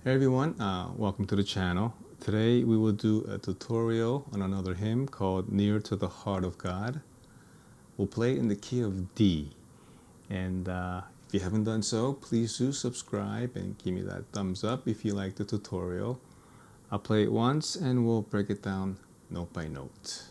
Hey everyone, welcome to the channel. Today we will do a tutorial on another hymn called Near to the Heart of God. We'll play in the key of D. And if you haven't done so, please do subscribe and give me that thumbs up if you like the tutorial. I'll play it once and we'll break it down note by note.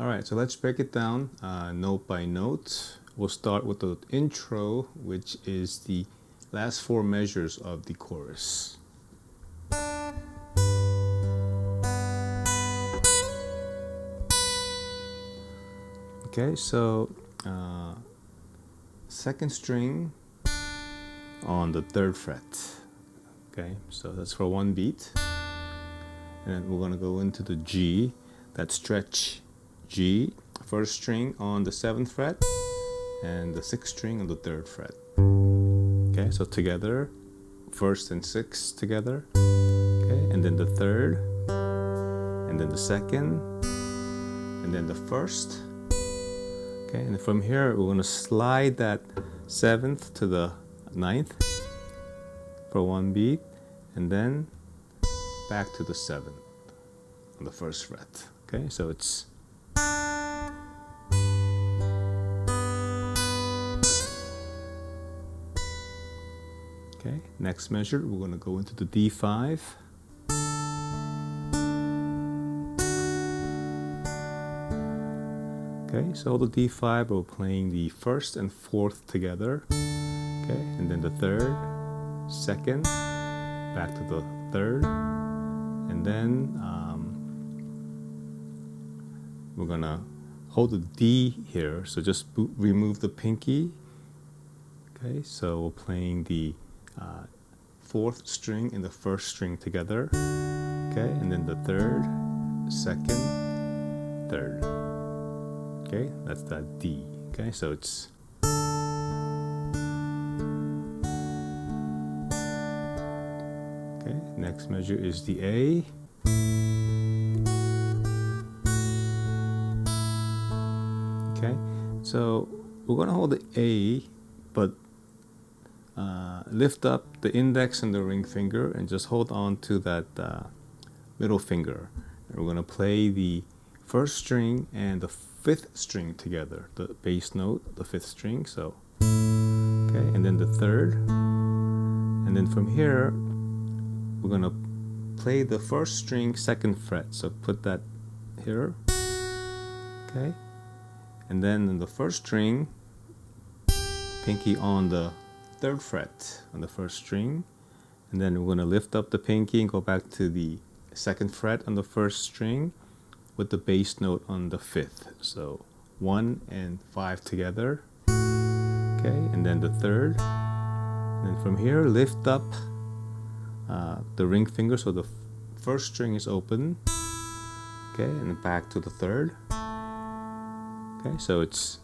Alright, so let's break it down note by note. We'll start with the intro, which is the last four measures of the chorus. Okay, so second string on the third fret. Okay, so that's for one beat. And then we're going to go into the G, that stretch G, first string on the 7th fret, and the 6th string on the 3rd fret. Okay, so together, first and 6th together. Okay, and then the 3rd, and then the 2nd, and then the 1st. Okay, and from here we're going to slide that 7th to the 9th for one beat, and then back to the 7th on the 1st fret. Okay, so it's okay. Next measure, we're going to go into the D5. Okay, so the D5, we're playing the 1st and 4th together. Okay, and then the 3rd, 2nd, back to the 3rd, and then we're gonna hold the D here, so just remove the pinky. Okay, so we're playing the 4th string and the 1st string together. Okay, and then the 3rd, 2nd, 3rd. Okay, that's that D. Okay, so it's okay. Next measure is the A. Okay, so we're gonna hold the A, but lift up the index and the ring finger and just hold on to that middle finger. And we're gonna play the 1st string and the 5th string together, the bass note, the 5th string. So okay, and then the 3rd, and then from here we're gonna play the 1st string 2nd fret. So put that here. Okay, and then in the 1st string, pinky on the 3rd fret on the 1st string, and then we're going to lift up the pinky and go back to the 2nd fret on the 1st string with the bass note on the 5th. So 1 and 5 together. Okay, and then the 3rd, and then from here lift up the ring finger so the 1st string is open. Okay, and then back to the 3rd. Okay, so it's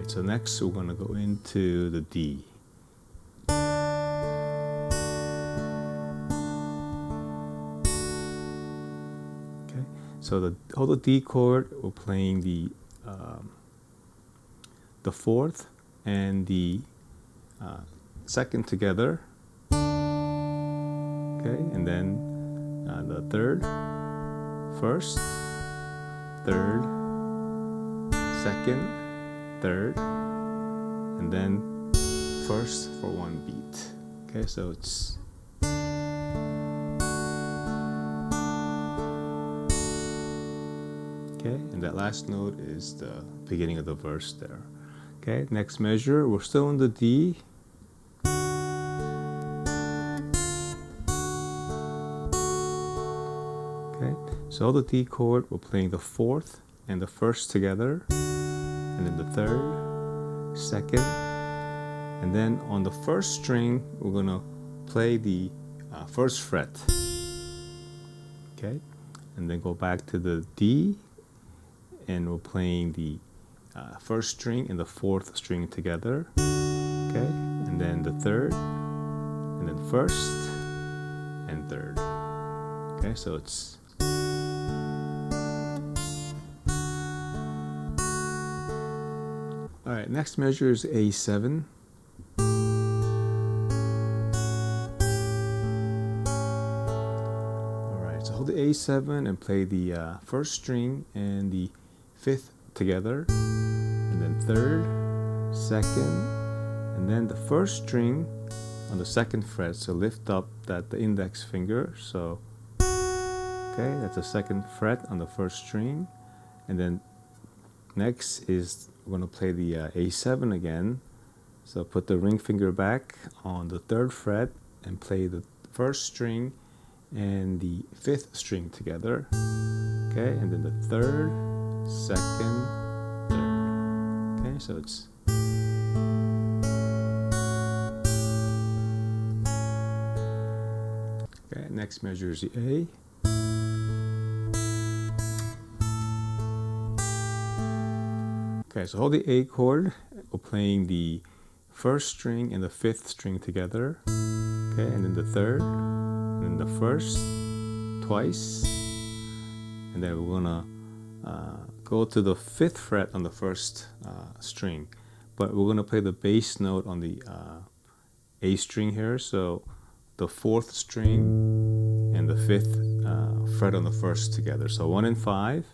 right, so next we're going to go into the D. Okay, so hold the D chord, we're playing the fourth and the second together. Okay, and then the third, first, third, second, third, and then first for one beat. Okay, so it's okay, and that last note is the beginning of the verse there. Okay, next measure, we're still in the D. Okay, so the D chord, we're playing the fourth and the first together, and then the third, second, and then on the first string, we're gonna play the first fret. Okay, and then go back to the D, and we're playing the first string and the fourth string together. Okay, and then the third, and then first and third. Okay, so it's all right. Next measure is A7. All right, so hold the A7 and play the first string and the fifth together, and then third, second, and then the first string on the second fret. So lift up the index finger. So okay, that's the second fret on the first string, and then next is we're going to play the A7 again. So put the ring finger back on the third fret and play the first string and the fifth string together. Okay, and then the third, second, third. Okay, so it's okay. Next measure is the A. Okay, so hold the A chord. We're playing the first string and the fifth string together. Okay, and then the third, and then the first twice, and then we're gonna go to the fifth fret on the first string, but we're gonna play the bass note on the A string here. So the fourth string and the fifth fret on the first together. So 1 and 5.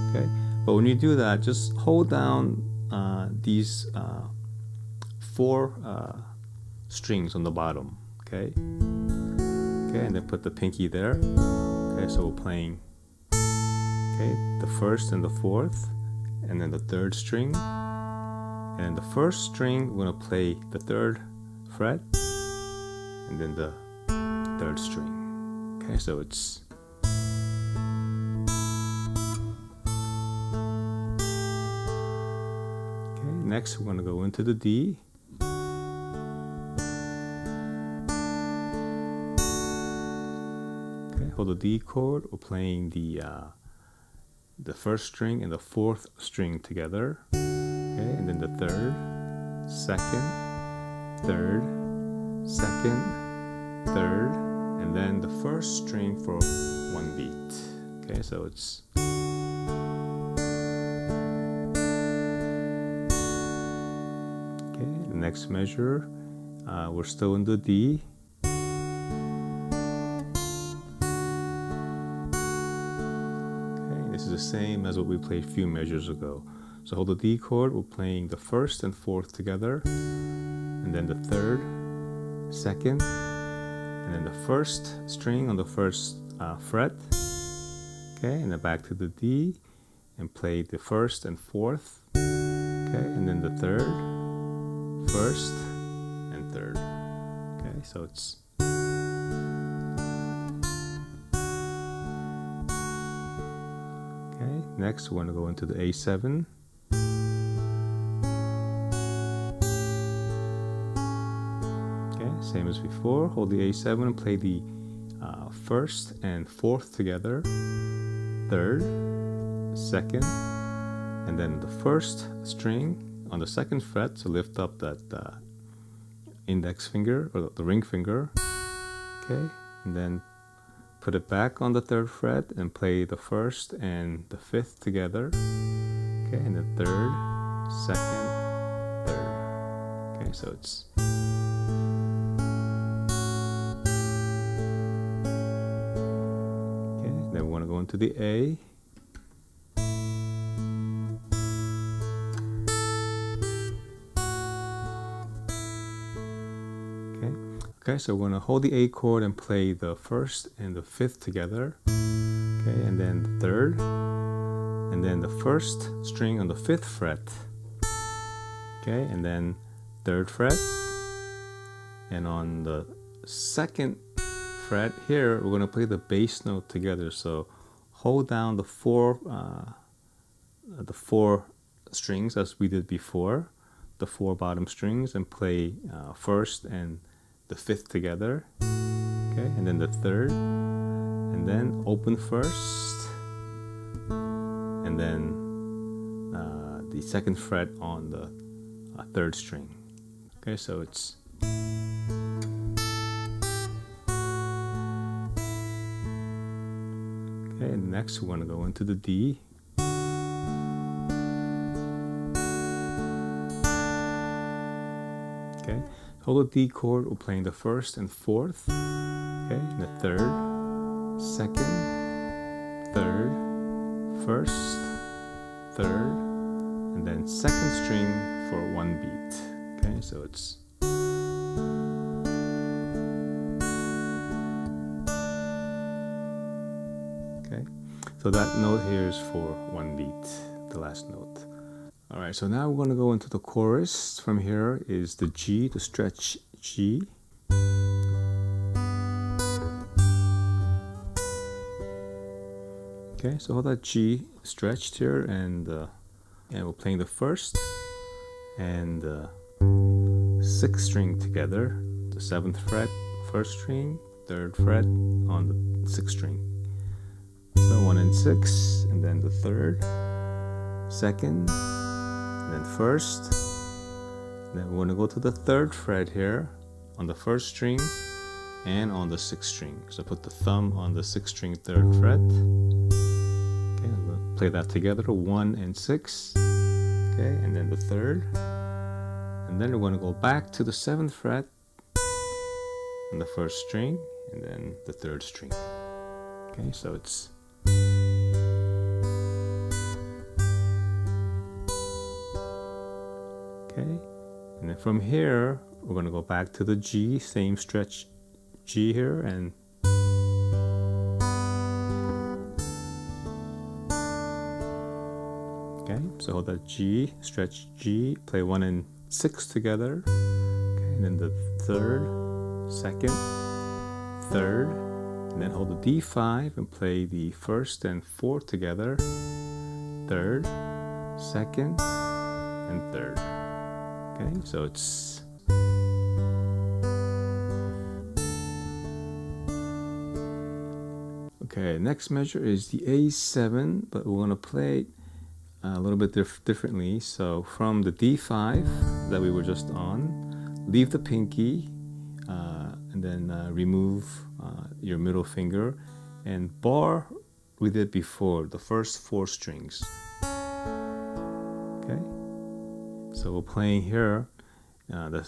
Okay. But when you do that, just hold down these 4 strings on the bottom, okay? Okay, and then put the pinky there. Okay, so we're playing, okay, the first and the fourth, and then the third string. And then the first string, we're gonna play the third fret, and then the third string. Okay, so it's next, we're going to go into the D. Okay, hold the D chord. We're playing the first string and the fourth string together. Okay, and then the third, second, third, second, third, and then the first string for one beat. Okay, so it's next measure, we're still in the D. Okay, this is the same as what we played a few measures ago. So hold the D chord, we're playing the first and fourth together, and then the third, second, and then the first string on the first fret. Okay, and then back to the D, and play the first and fourth. Okay, and then the third, first and third. Okay, so it's okay. Next, we're going to go into the A7. Okay, same as before. Hold the A7 and play the first and fourth together, third, second, and then the first string on the second fret, so lift up that index finger or the ring finger, okay, and then put it back on the third fret and play the first and the fifth together, okay, and the third, second, third, okay, so it's okay. Then we want to go into the A. Okay, so we're going to hold the A chord and play the first and the fifth together. Okay, and then the third, and then the first string on the fifth fret. Okay, and then third fret. And on the second fret here, we're going to play the bass note together. So hold down the four strings as we did before, the four bottom strings, and play first and the fifth together, okay, and then the third, and then open first, and then the second fret on the third string. Okay, so it's okay, and next we're going to go into the D. Okay, hold the D chord, we're playing the first and fourth, okay, and the third, second, third, first, third, and then second string for one beat. Okay, so it's okay. So that note here is for one beat, the last note. All right, so now we're going to go into the chorus. From here is the G, the stretch G. Okay, so hold that G stretched here, and we're playing the first and sixth string together. The seventh fret, first string, third fret on the sixth string. So 1 and 6, and then the third, second, and then first. Then we're going to go to the third fret here on the first string and on the sixth string. So put the thumb on the sixth string, third fret. Okay, I'm going to play that together, 1 and 6. Okay, and then the third. And then we're going to go back to the seventh fret on the first string and then the third string. Okay, so it's okay, and then from here we're going to go back to the G, same stretch G here, and okay, so hold that G, stretch G, play 1 and 6 together, okay, and then the third, second, third, and then hold the D5 and play the first and fourth together, third, second, and third. Okay, so it's okay. Next measure is the A7, but we're going to play it a little bit differently. So from the D5 that we were just on, leave the pinky, and then remove your middle finger, and bar we did before, the first 4 strings. Okay, so we're playing here the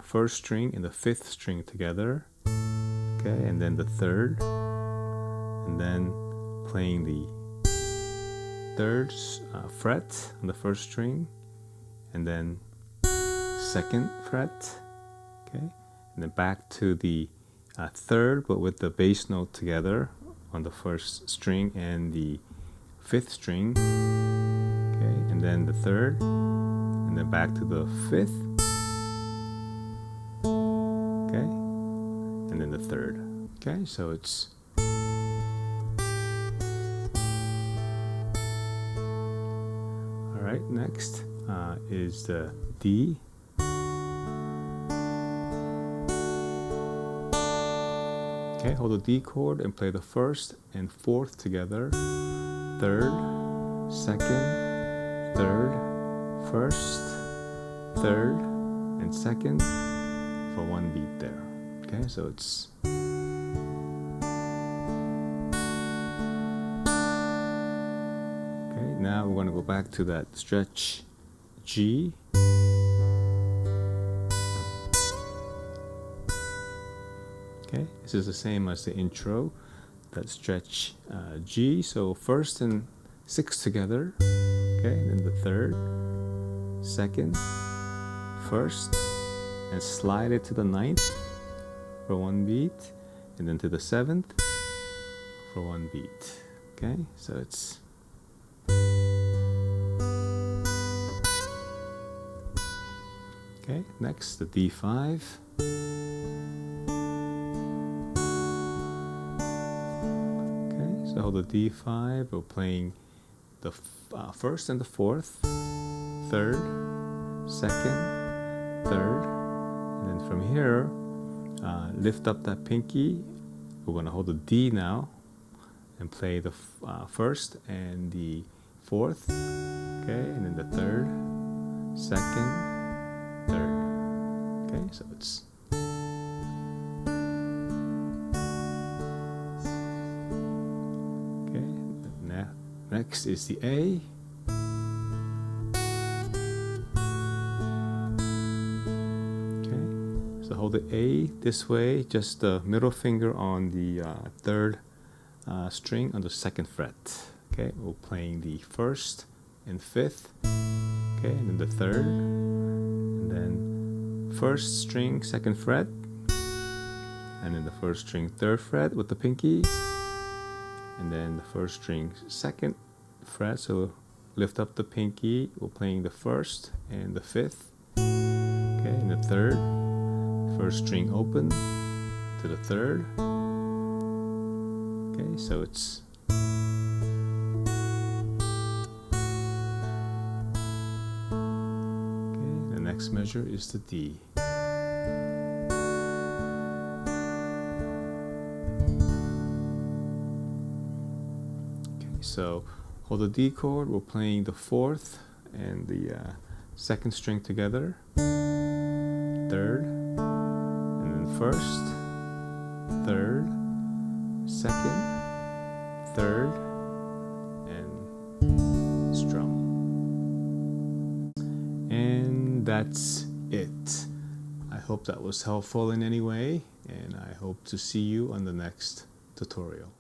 first string and the 5th string together, okay, and then the third, and then playing the third fret on the first string, and then second fret, okay, and then back to the third, but with the bass note together on the first string and the 5th string, okay, and then the third, and then back to the 5th, okay, and then the third. Okay, so it's all right. Next is the D. Okay, hold the D chord and play the first and fourth together, third, second, third, first, third, and second for one beat there. Okay, so it's okay. Now we're going to go back to that stretch G. Okay, this is the same as the intro, that stretch G. So first and sixth together, okay, and then the third, second, first, and slide it to the ninth for one beat, and then to the seventh for one beat. Okay, so it's okay. Next, the D5. So the D5, we're playing the first and the fourth, third, second, third, and then from here, lift up that pinky. We're going to hold the D now and play the first and the fourth, okay, and then the third, second, third. Okay, so it's next is the A. Okay, so hold the A this way, just the middle finger on the third string on the second fret. Okay, we're playing the first and fifth. Okay, and then the third, and then first string, second fret, and then the first string, third fret with the pinky. And then the first string, second fret, so lift up the pinky. We're playing the first and the fifth, okay, and the third, first string open to the third. Okay, so it's okay. The next measure is the D. So hold the D chord, we're playing the fourth and the second string together, third, and then first, third, second, third, and strum. And that's it. I hope that was helpful in any way, and I hope to see you on the next tutorial.